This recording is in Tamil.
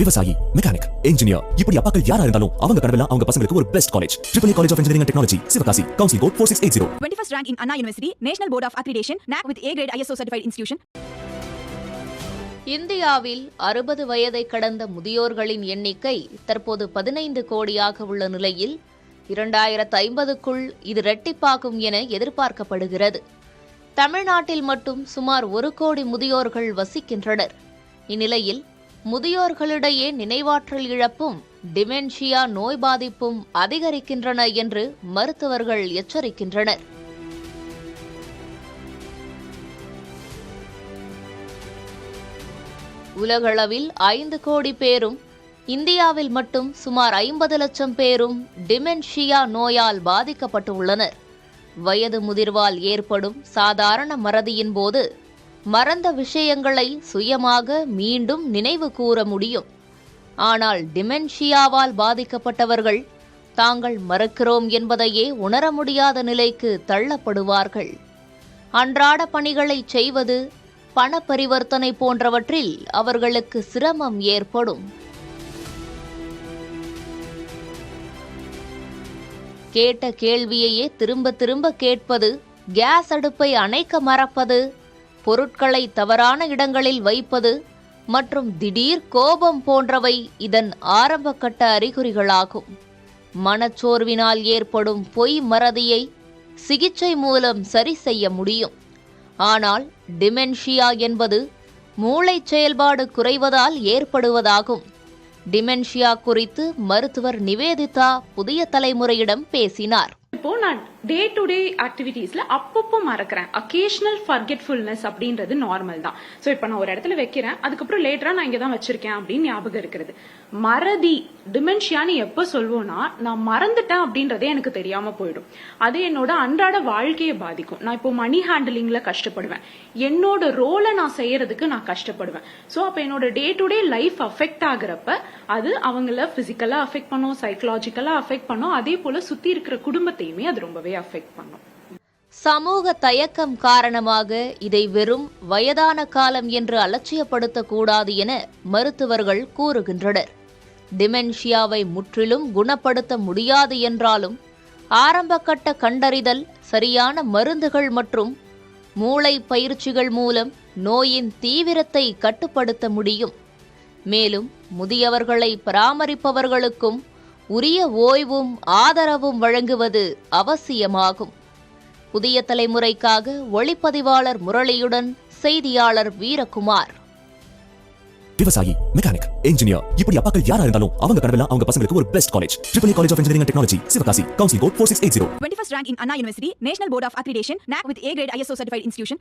விவசாயி, மெக்கானிக், இன்ஜினியர், இப்படி அப்பாக்கள் யாரா இருந்தாலும் அவங்க கனவெல்லாம் அவங்க பசங்களுக்கு ஒரு best college. AAA College of Engineering and Technology, Sivakasi. Counseling code 4680. 21st rank in Anna University, National Board of Accreditation, NAC with A grade ISO certified institution. இந்தியாவில் 60 வயதை கடந்த முதியோர்களின் எண்ணிக்கை தற்போது 15 கோடியாக உள்ள நிலையில் 2050க்குள் இது இரட்டிப்பாகும் என எதிர்பார்க்கப்படுகிறது. தமிழ்நாட்டில் மட்டும் சுமார் 1 கோடி முதியோர்கள் வசிக்கின்றனர். இந்நிலையில் முதியோர்களிடையே நினைவாற்றல் இழப்பும் டிமென்ஷியா நோய் பாதிப்பும் அதிகரிக்கின்றன என்று மருத்துவர்கள் எச்சரிக்கின்றனர். உலகளவில் 5 கோடி பேரும் இந்தியாவில் மட்டும் சுமார் 50 லட்சம் பேரும் டிமென்ஷியா நோயால் பாதிக்கப்பட்டுள்ளனர். வயது முதிர்வால் ஏற்படும் சாதாரண மறதியின் போது மறந்த விஷயங்களை சுயமாக மீண்டும் நினைவு கூற முடியும். ஆனால் டிமென்ஷியாவால் பாதிக்கப்பட்டவர்கள் தாங்கள் மறக்கிறோம் என்பதையே உணர முடியாத நிலைக்கு தள்ளப்படுவார்கள். அன்றாட பணிகளை செய்வது, பண பரிவர்த்தனை போன்றவற்றில் அவர்களுக்கு சிரமம் ஏற்படும். கேட்ட கேள்வியையே திரும்ப திரும்ப கேட்பது, கேஸ் அடுப்பை அணைக்க மறப்பது, பொருட்களை தவறான இடங்களில் வைப்பது மற்றும் திடீர் கோபம் போன்றவை இதன் ஆரம்பகட்ட அறிகுறிகளாகும். மனச்சோர்வினால் ஏற்படும் பொய் மறதியை சிகிச்சை மூலம் சரி செய்ய முடியும். ஆனால் டிமென்ஷியா என்பது மூளை செயல்பாடு குறைவதால் ஏற்படுவதாகும். டிமென்ஷியா குறித்து மருத்துவர் நிவேதிதா புதிய தலைமுறையிடம் பேசினார். இப்போ நான் டே டு டே ஆக்டிவிட்டீஸ்ல அப்பப்போ மறக்கிறேன். அக்கேஷனல் ஃபர்கெட்ஃபுல்னஸ் அப்படின்றது நார்மல் தான். ஸோ இப்போ நான் ஒரு இடத்துல வைக்கிறேன், அதுக்கப்புறம் லேட்டரா நான் இங்கே தான் வச்சிருக்கேன் அப்படின்னு ஞாபகம் இருக்கிறது. மறதி டிமென்ஷியான்னு எப்போ சொல்வோம்னா, நான் மறந்துட்டேன் அப்படின்றதே எனக்கு தெரியாம போயிடும். அது என்னோட அன்றாட வாழ்க்கையை பாதிக்கும். நான் இப்போ மணி ஹேண்டிலிங்ல கஷ்டப்படுவேன், என்னோட ரோலை நான் செய்யறதுக்கு நான் கஷ்டப்படுவேன். ஸோ அப்போ என்னோட day to day life affect ஆகுறப்ப அது அவங்கள பிசிக்கலா அஃபெக்ட் பண்ணும், சைக்கலாஜிக்கலா அஃபெக்ட் பண்ணும். அதே போல சுத்தி இருக்கிற குடும்பத்தையுமே அது ரொம்பவே அஃபெக்ட் பண்ணும். சமூக தயக்கம் காரணமாக இதை வெறும் வயதான காலம் என்று அலட்சியப்படுத்தக்கூடாது என மருத்துவர்கள் கூறுகின்றனர். டிமென்ஷியாவை முற்றிலும் குணப்படுத்த முடியாது என்றாலும் ஆரம்பகட்ட கண்டறிதல், சரியான மருந்துகள் மற்றும் மூளை பயிற்சிகள் மூலம் நோயின் தீவிரத்தை கட்டுப்படுத்த முடியும். மேலும் முதியவர்களை பராமரிப்பவர்களுக்கும் உரிய ஓய்வும் ஆதரவும் வழங்குவது அவசியமாகும். புதிய தலைமுறைக்காக ஒளிப்பதிவாளர் முரளியுடன் செய்தியாளர் வீரகுமார். விவசாயி, மெக்கானிக், இன்ஜினியர், இப்படி அப்பாக்கள் யாரா இருந்தாலும் அவங்க கனவெல்லாம் அவங்க பசங்களுக்கு ஒரு best college. AAA College of Engineering and Technology, Sivakasi. Counseling code 4680. 21st rank in Anna University, National Board of Accreditation, NAC with A grade ISO certified institution.